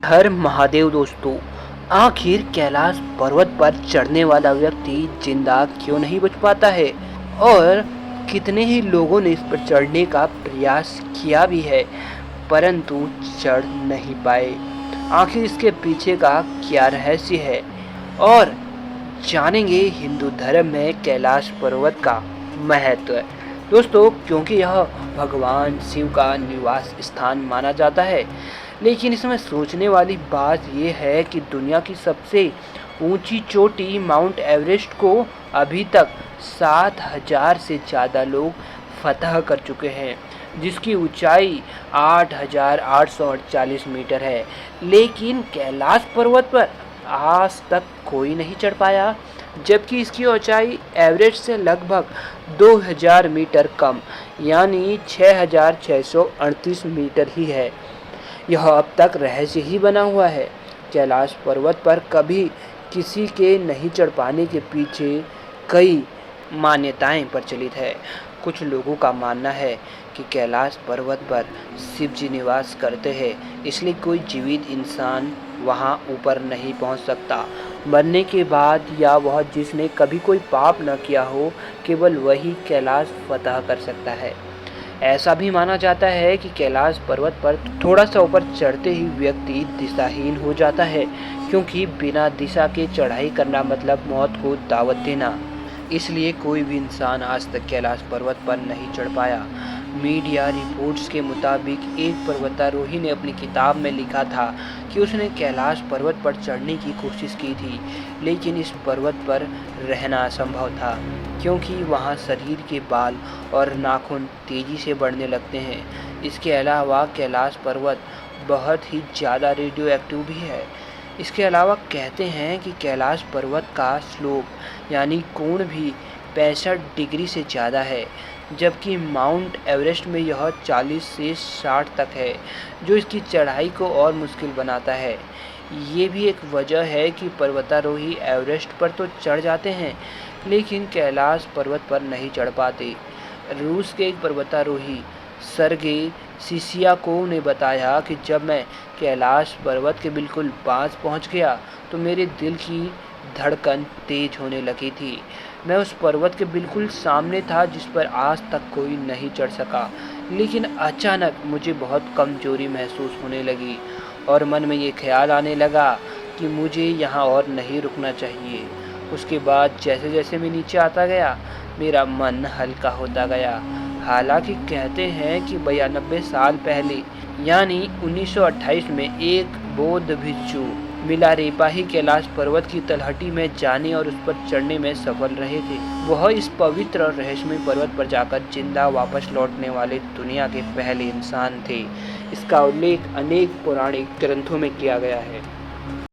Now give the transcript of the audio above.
हर महादेव दोस्तों। आखिर कैलाश पर्वत पर चढ़ने वाला व्यक्ति जिंदा क्यों नहीं बच पाता है और कितने ही लोगों ने इस पर चढ़ने का प्रयास किया भी है परंतु चढ़ नहीं पाए। आखिर इसके पीछे का क्या रहस्य है और जानेंगे हिंदू धर्म में कैलाश पर्वत का महत्व। दोस्तों, क्योंकि यह भगवान शिव का निवास स्थान माना जाता है, लेकिन इसमें सोचने वाली बात यह है कि दुनिया की सबसे ऊंची चोटी माउंट एवरेस्ट को अभी तक 7,000 से ज़्यादा लोग फतह कर चुके हैं, जिसकी ऊंचाई 8,848 मीटर है। लेकिन कैलाश पर्वत पर आज तक कोई नहीं चढ़ पाया, जबकि इसकी ऊंचाई एवरेस्ट से लगभग 2,000 मीटर कम यानी 6,638 मीटर ही है। यह अब तक रहस्य ही बना हुआ है। कैलाश पर्वत पर कभी किसी के नहीं चढ़ पाने के पीछे कई मान्यताएं प्रचलित है। कुछ लोगों का मानना है कि कैलाश पर्वत पर शिव जी निवास करते हैं, इसलिए कोई जीवित इंसान वहां ऊपर नहीं पहुंच सकता। मरने के बाद या वह जिसने कभी कोई पाप न किया हो, केवल वही कैलाश फतह कर सकता है। ऐसा भी माना जाता है कि कैलाश पर्वत पर थोड़ा सा ऊपर चढ़ते ही व्यक्ति दिशाहीन हो जाता है, क्योंकि बिना दिशा के चढ़ाई करना मतलब मौत को दावत देना। इसलिए कोई भी इंसान आज तक कैलाश पर्वत पर नहीं चढ़ पाया। मीडिया रिपोर्ट्स के मुताबिक एक पर्वतारोही ने अपनी किताब में लिखा था कि उसने कैलाश पर्वत पर चढ़ने की कोशिश की थी, लेकिन इस पर्वत पर रहना असंभव था, क्योंकि वहाँ शरीर के बाल और नाखून तेज़ी से बढ़ने लगते हैं। इसके अलावा कैलाश पर्वत बहुत ही ज़्यादा रेडियो एक्टिव भी है। इसके अलावा कहते हैं कि कैलाश पर्वत का स्लोप यानी कोण भी 65 डिग्री से ज़्यादा है, जबकि माउंट एवरेस्ट में यह 40 से 60 तक है, जो इसकी चढ़ाई को और मुश्किल बनाता है। ये भी एक वजह है कि पर्वतारोही एवरेस्ट पर तो चढ़ जाते हैं, लेकिन कैलाश पर्वत पर नहीं चढ़ पाते। रूस के एक पर्वतारोही सर्गेई सिसियाकोव ने बताया कि जब मैं कैलाश पर्वत के बिल्कुल पास पहुंच गया तो मेरे दिल की धड़कन तेज होने लगी थी। मैं उस पर्वत के बिल्कुल सामने था जिस पर आज तक कोई नहीं चढ़ सका, लेकिन अचानक मुझे बहुत कमजोरी महसूस होने लगी और मन में ये ख्याल आने लगा कि मुझे यहाँ और नहीं रुकना चाहिए। उसके बाद जैसे जैसे मैं नीचे आता गया, मेरा मन हल्का होता गया। हालांकि कहते हैं कि 92 साल पहले यानी 1928 में एक बौद्ध भिक्षु मिलारेपा ही कैलाश पर्वत की तलहटी में जाने और उस पर चढ़ने में सफल रहे थे। वह इस पवित्र और रहस्यमय पर्वत पर जाकर जिंदा वापस लौटने वाले दुनिया के पहले इंसान थे। इसका उल्लेख अनेक पौराणिक ग्रंथों में किया गया है।